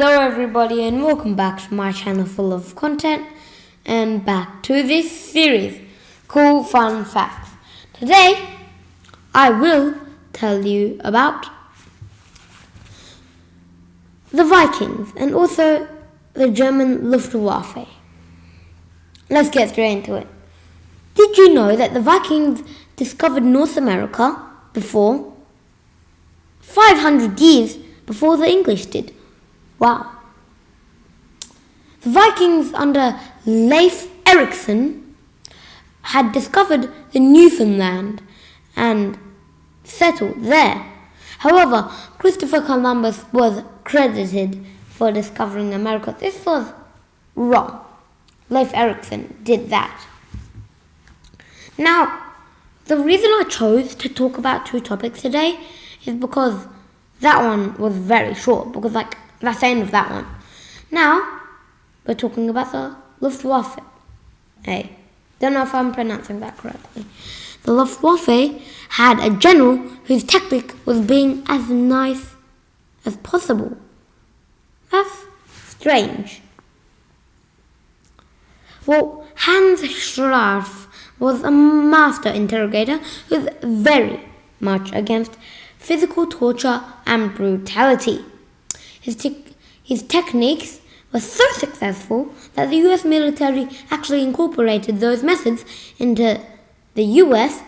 Hello everybody and welcome back to my channel full of content and back to this series, Cool Fun Facts. Today I will tell you about the Vikings and also the German Luftwaffe. Let's get straight into it. Did you know that the Vikings discovered North America before 500 years before the English did? Wow. The Vikings under Leif Erikson had discovered the Newfoundland and settled there. However, Christopher Columbus was credited for discovering America. This was wrong. Leif Erikson did that. Now, the reason I chose to talk about two topics today is because that one was very short, because that's the end of that one. Now, we're talking about the Luftwaffe. Hey, don't know if I'm pronouncing that correctly. The Luftwaffe had a general whose tactic was being as nice as possible. That's strange. Well, Hans Scharf was a master interrogator who was very much against physical torture and brutality. His techniques were so successful that the US military actually incorporated those methods into the US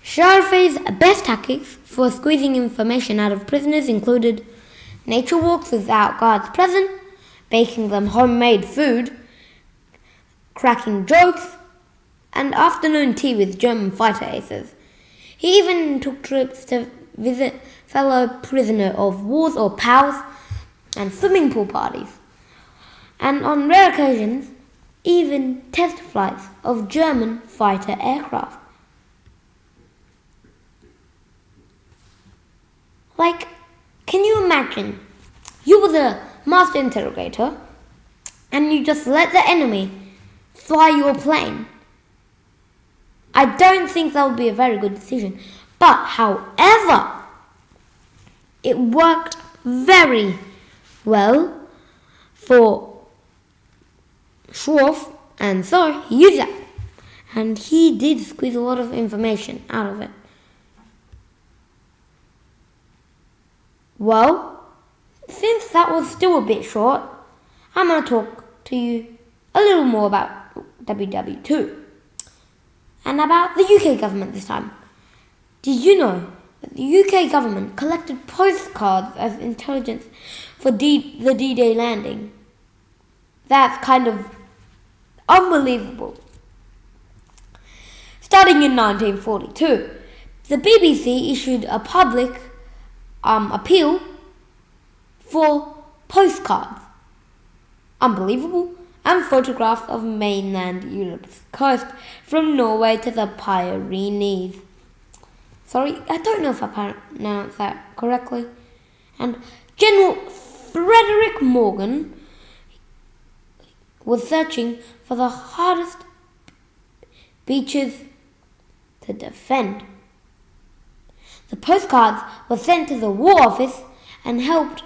Scharf's best tactics for squeezing information out of prisoners included nature walks without guards present, baking them homemade food, cracking jokes, and afternoon tea with German fighter aces. He even took trips to visit fellow prisoner of wars or pals and swimming pool parties, and on rare occasions, even test flights of German fighter aircraft. Can you imagine? You were the master interrogator and you just let the enemy fly your plane. I don't think that would be a very good decision. But, however, it worked very well for Scharf, and so he used that. And he did squeeze a lot of information out of it. Well, since that was still a bit short, I'm going to talk to you a little more about WW2 and about the UK government this time. Did you know that the UK government collected postcards as intelligence for the D-Day landing? That's kind of unbelievable. Starting in 1942, the BBC issued a public appeal for postcards. Unbelievable. And photographs of mainland Europe's coast from Norway to the Pyrenees. Sorry, I don't know if I pronounced that correctly. And General Frederick Morgan was searching for the hardest beaches to defend. The postcards were sent to the War Office and helped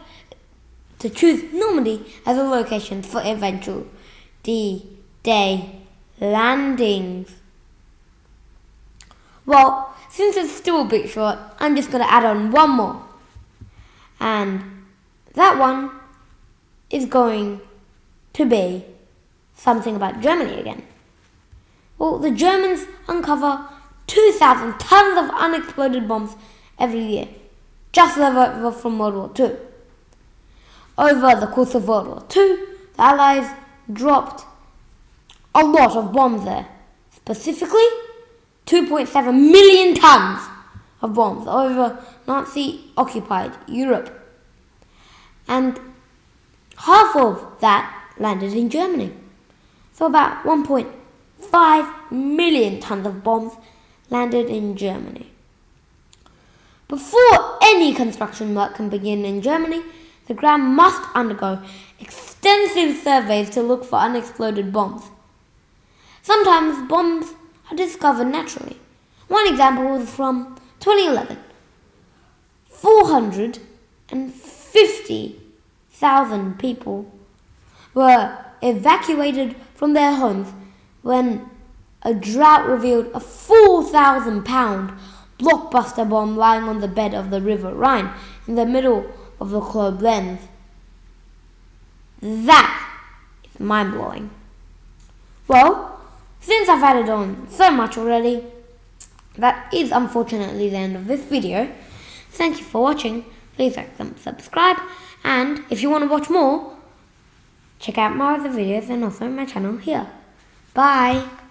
to choose Normandy as a location for eventual D-Day landings. Well, since it's still a bit short, I'm just going to add on one more. And that one is going to be something about Germany again. Well, the Germans uncover 2,000 tons of unexploded bombs every year, just left over from World War II. Over the course of World War II, the Allies dropped a lot of bombs there. Specifically, 2.7 million tons of bombs over Nazi-occupied Europe. And half of that landed in Germany. So about 1.5 million tons of bombs landed in Germany. Before any construction work can begin in Germany, the ground must undergo extensive surveys to look for unexploded bombs. Sometimes bombs are discovered naturally. One example was from 2011. 450,000 people were evacuated from their homes when a drought revealed a 4,000-pound blockbuster bomb lying on the bed of the River Rhine in the middle of the Koblenz. That is mind-blowing. Well, since I've added on so much already, that is unfortunately the end of this video. Thank you for watching. Please like and subscribe, and if you want to watch more, check out my other videos and also my channel here. Bye!